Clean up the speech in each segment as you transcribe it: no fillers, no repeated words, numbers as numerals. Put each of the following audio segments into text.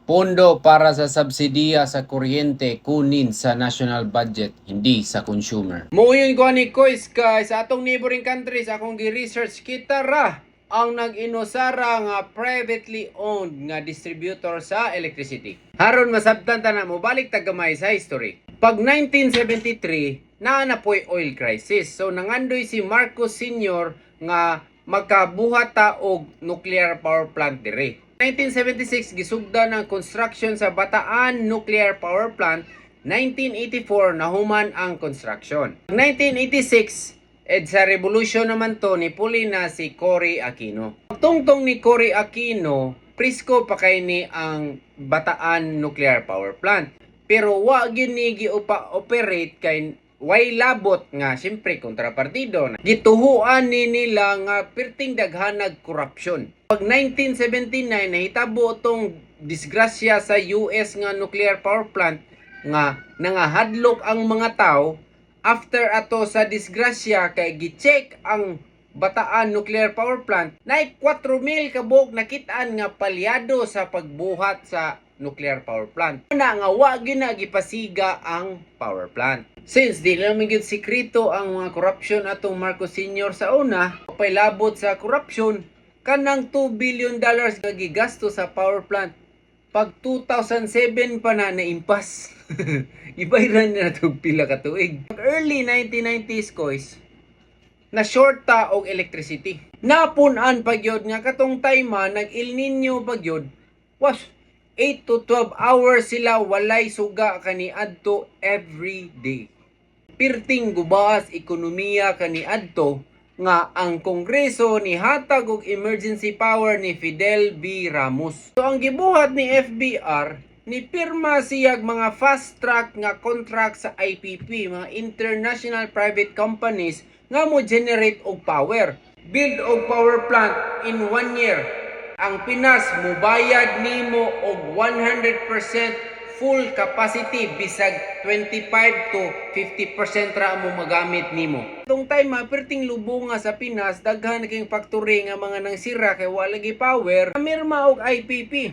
Pondo para sa subsidiya sa kuryente kunin sa national budget, hindi sa consumer. Muyon ko ni Kois guys, sa atong neighboring countries akong gi-research kita ra ang nag-inusara nga privately owned nga distributor sa electricity. Haron masabtan ta na mo balik tagamay sa history. Pag 1973 naanapoy oil crisis. So nangandoy si Marcos Sr. nga magkabuhat ta og nuclear power plant dire. 1976 gisugda ng construction sa Bataan Nuclear Power Plant. 1984 nahuman ang construction. 1986 sa revolution naman to ni puli na si Cory Aquino. Tungtong ni Cory Aquino, prisko pa kay ni ang Bataan Nuclear Power Plant. Pero wa gyud ni gi-operate kay way labot nga siyempre kontrapartido na gituhuan ni nila nga perting daghanag korupsyon. Pag 1979 nahitabo tong disgrasya sa US nga nuclear power plant nga nangahadlok ang mga tao. After ato sa disgrasya kay gi-check ang Bataan Nuclear Power Plant na 4,000 kabog nakitaan nga palyado sa pagbuhat sa nuclear power plant. Na nga wa gyud na gipasiga ang power plant. Since di lang gyud sikreto ang mga corruption atong Marcos Sr. sa una, pailabot sa corruption kanang $2 billion nga gigasto sa power plant. Pag 2007 pa na naimpas. Ibayran na itong pila ka tuig. Early 1990s kois, na short ta og electricity. Napunan pagyod nga katong time nag El Nino pagyod. Was 8 to 12 hours sila walay suga kaniadto every day. Pirting gubaas ekonomiya kaniadto nga ang Kongreso ni hatag og emergency power ni Fidel B. Ramos. So ang gibuhat ni FBR ni pirma siyag mga fast track nga contract sa IPP, mga international private companies nga mo generate og power. Build og power plant in 1 year. Ang Pinas mubayad nimo og 100% full capacity bisag 25 to 50% ra mo magamit nimo. Itong time perting lubunga sa Pinas daghan kay factory nga mga nangsira kay wala gi power. Mirma og IPP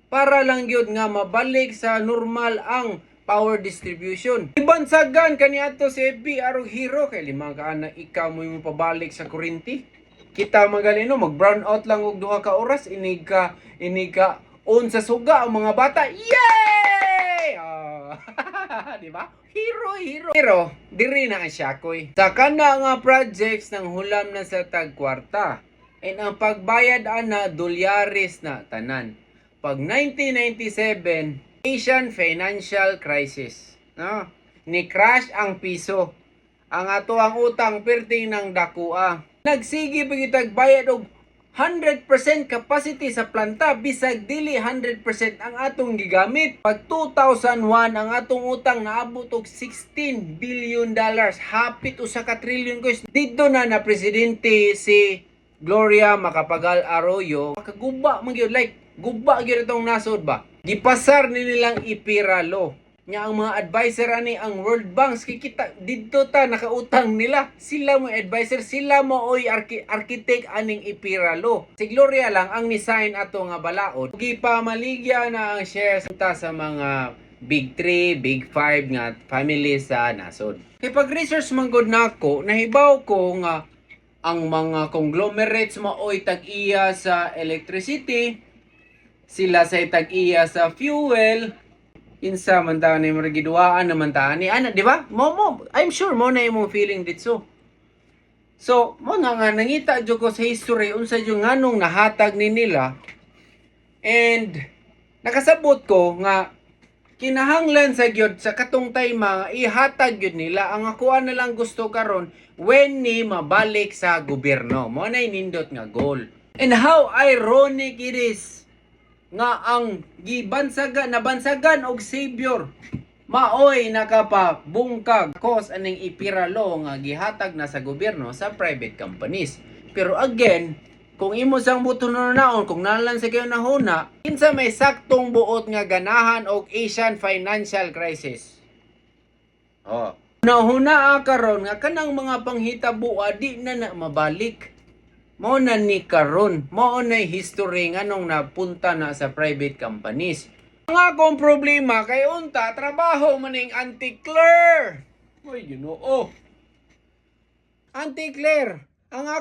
para lang gyud nga mabalik sa normal ang power distribution. Ibansagan kaniadto si FBR og hero kay lima ka na ikaw mo pabalik sa kuryente. Kita magalino mag brown out lang og 2 ka oras inig ka on sa suga ang mga bata. Yay! Di ba? Hero. Pero diri na ang syakoy. Sa kana nga projects nang hulam na sa tagkwarta. And ang pagbayad ana dolyares na tanan. Pag 1997 Asian financial crisis, no? Ni crash ang piso. Ang ato ang utang perting ng dakua. Nagsigi pagitag bayad og 100% capacity sa planta bisag dili 100% ang atong gigamit. Pag 2001 ang atong utang naabot og $16 billion, hapit usa ka trillion guys. Dito na presidente si Gloria Macapagal Arroyo. Makaguba man gyud like guba gyud itong nasod ba. Gipasar ni nilang ipiralo. Nya ang mga advisor ani ang World Bank kikita didto ta nakautang nila. Sila mo advisor, sila mo oy architect aning ipiralo. Si Gloria lang ang ni-sign ato nga balaod. Gipamaligya na ang shares ta sa mga Big 3, Big 5 nga family sa nasod. Kay pag research man gud nako, nahibaw ko nga ang mga conglomerates maoy tag-iya sa electricity, sila sa tag-iya sa fuel, insa man ta ni margiduaan naman ta ni ana, di ba? I'm sure mo na imong feeling ditso. So mo na nga nangita jud ko sa history unsa jud nganong nahatag ni nila, and nakasabot ko nga kinahanglan sa gyud sa katong time ihatag gyud nila. Ang ako na lang gusto karon when ni mabalik sa gobyerno, mo na nindot nga goal. And how ironic it is nga ang nabansagan og savior maoy nakapabungkag cause aning ipiralo nga gihatag na sa gobyerno sa private companies. Pero again, kung imo sang buton-naon kung nalan sa kayo nahuna, kinsa may saktong buot nga ganahan og Asian financial crisis. Nahuna karon nga kanang mga panghitabo di na mabalik. Mao na ni karon, mao na history nganong napunta na sa private companies. Ang akong problema kay unta trabaho maning Auntie Claire. Oy, Ginoo. Auntie Claire, ang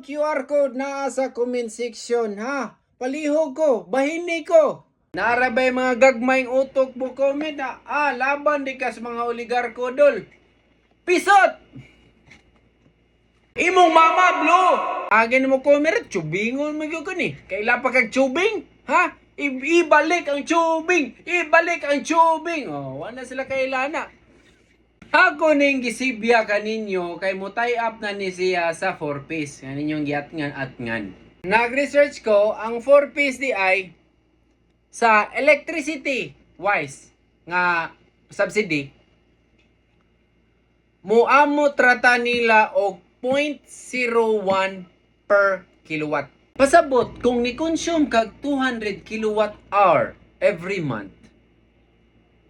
QR code naa sa comment section ha. Palihog ko, bahini ko. Narabay mga gagmayng utok mo comment ha. Laban di kas mga oligarko dol. Pisot! Imong mama, Blue! Agin mo comment, tubingon mo yun ni. Kaila pa kag tubing? Ha? Ibalik ang tubing! Ibalik ang tubing! Oh, wala sila kailana. Ako ning gisibya kaninyo kay mutay up na ni siya sa 4-piece. Kaninyong giatngan at ngan. Nag-research ko, ang 4-piece di ay sa electricity wise nga subsidy muamo trata nila og 0.01 per kilowatt. Pasabot kung ni-consume kag 200 kilowatt hour every month,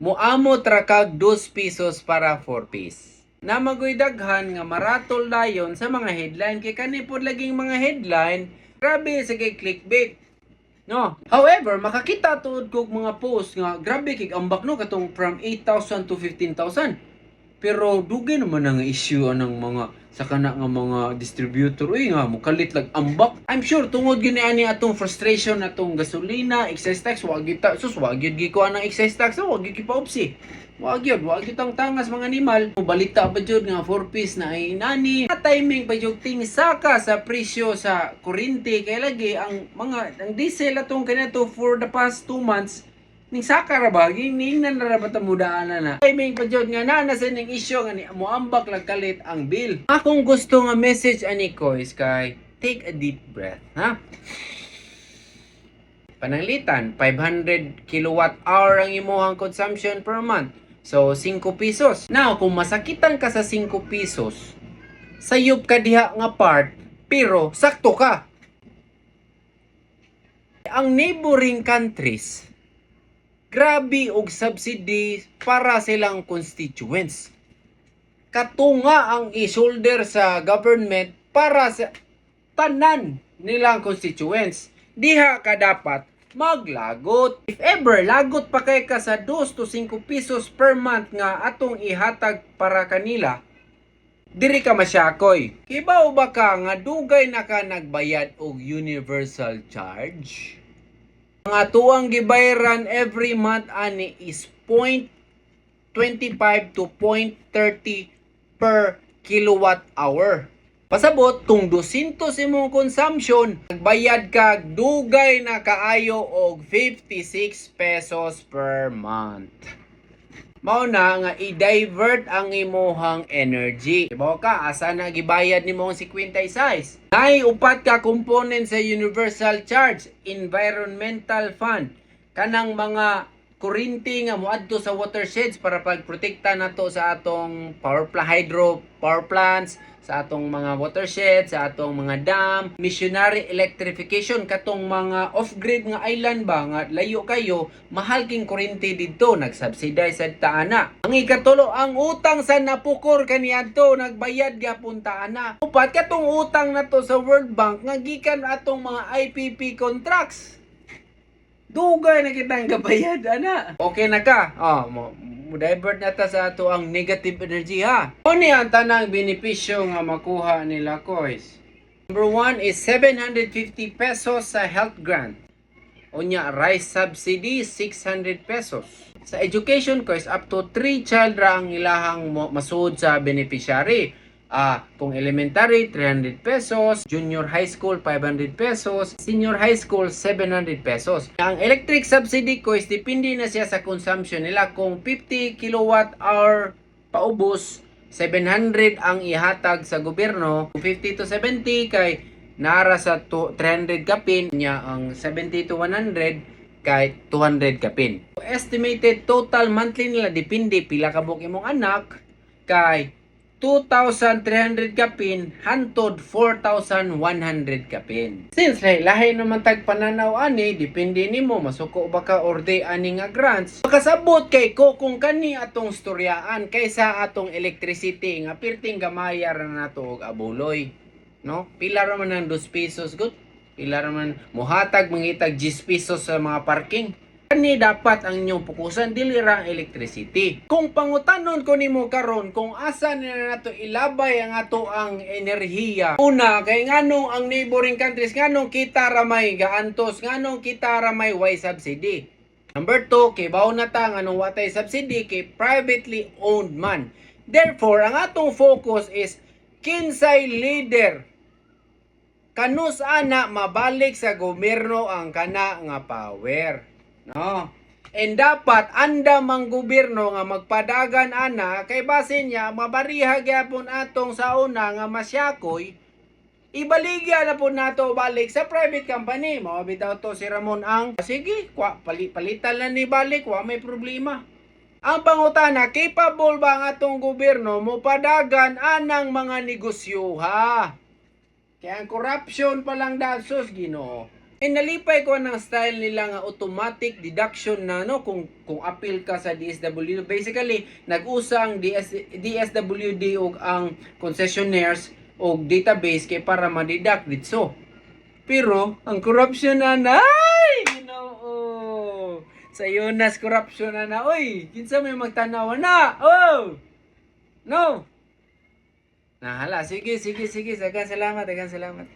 muamo tra kag 2 pesos para 4 piece. Na magoy daghan nga maratol dayon sa mga headline kay kani pod laging mga headline grabe sa kay clickbait. No. However, makakita tuod kog mga post nga grabe kig ambak no katong from 8,000 to 15,000. Pero dugay naman ang issue anang mga sa kana nga mga distributor nga mukalit lag ambak. I'm sure tungod gini ani atong frustration atong gasolina, excise tax, wag gyud wag gyud gikuha ng excise tax, wag gyud gipaupsi. Wag gyud ang tangas mga animal. Balita pa jud nga 4-piece na ay inani. Timing pa jud ting saka sa presyo sa kuryente kay lagi ang diesel atong kanato for the past 2 months ning saka ra ba gingnan na ba tamudaan na timing pa jud nga na sa ning issue nga ni moambak lang kalit ang bill. Akong gusto nga message ani ko is kay take a deep breath, ha? Pananglitan 500 kilowatt hour ang imuhang consumption per month. So 5 pesos. Now kung masakitan ka sa 5 pesos, sayop ka diha nga part pero sakto ka. Ang neighboring countries grabe og subsidy para silang constituents. Katunga ang i-shoulder sa government para sa tanan nilang constituents. Diha ka dapat maglagot. If ever lagot pa kay ka sa 2 to 5 pesos per month nga atong ihatag para kanila, diri ka masyakoy. Kibaw ba ka nga dugay na ka nagbayad og universal charge? Ang atuang gibayaran every month ani is 0.25 to 0.30 per kilowatt hour. Pasabot kung 200 imong consumption, nagbayad ka dugay na kaayo og 56 pesos per month. Mao na nga i-divert ang imuhang energy. Diba ka, asa na gibayad ni mong 56? Nay upat ka component sa universal charge, environmental fund. Kanang mga kurinti nga moadto sa watersheds para pagprotekta nato sa atong hydro power plants, sa atong mga watersheds, sa atong mga dam, missionary electrification katong mga off-grid nga island ba nga layo kayo, mahal king kuryente didto, nagsubsidize sa taana. Ang ikatulo, ang utang sa napukor kaniadto nagbayad gyapon taana. Upat katong utang nato sa World Bank nga gikan atong mga IPP contracts. Dugay na kitang kabayad ana. Okay na ka. Divert na ta sa ato ang negative energy ha. Ano ang tanang benepisyo nga makuha nila kois? Number 1 is 750 pesos sa health grant. Unya rice subsidy 600 pesos. Sa education course up to 3 child ra ang ilahang masud sa beneficiary. Kung elementary 300 pesos, junior high school 500 pesos, senior high school 700 pesos. Ang electric subsidy ko is depende na siya sa consumption nila. Kung 50 kilowatt hour paubos, 700 ang ihatag sa gobyerno. Kung 50 to 70 kay nara sa 300 kapin niya, ang 70 to 100 kay 200 kapin. Estimated total monthly nila depende pila ka buok imong anak kay 2,300 kapin hantod 4,100 kapin. Since lahi naman tag pananaw ani, depende nimo masuko ba ka or day ani nga grants. Makasabot kay ko kung kani atong storyaan kaysa atong electricity nga pirting gamayar na nato og abuloy. No? Pila ra man ng 2 pesos good. Pila ra man muhatag mangitag 10 pesos sa mga parking. Kani dapat ang inyong pukusan dili ra ang electricity. Kung pangutanon ko nimo karon kung asa na nato ilabay ang ato ang enerhiya. Una kay nganong ang neighboring countries nganong kita ra may gaantos, nganong kita ra may way subsidy. Number 2, kay bawo na ta nganong watay subsidy kay privately owned man. Therefore, ang atong focus is kinsay leader kanus ana mabalik sa gobyerno ang kana nga power. No? And dapat anda mang gobyerno nga magpadagan ana kay base niya mabariha gyapon atong sa una nga masyakoy ibaligya na po nato balik sa private company. Mao bitaw to si Ramon ang sige, palitan lang ni balik, wa may problema. Ang pangutana, capable ba ang atong gobyerno mo padagan anang mga negosyo ha? Kaya ang corruption pa lang dasos Ginoo. Nalipay ko ng style nila nga automatic deduction na no kung appeal ka sa DSWD. Basically, nag-usang DSWD og ang concessionaires og database kay para ma-deduct ditso. Pero ang corruption na Ginoo. Sa Yonas corruption na oy, kinsa may magtanaw na. Oh. No. Nahala, sige, daghang salamat.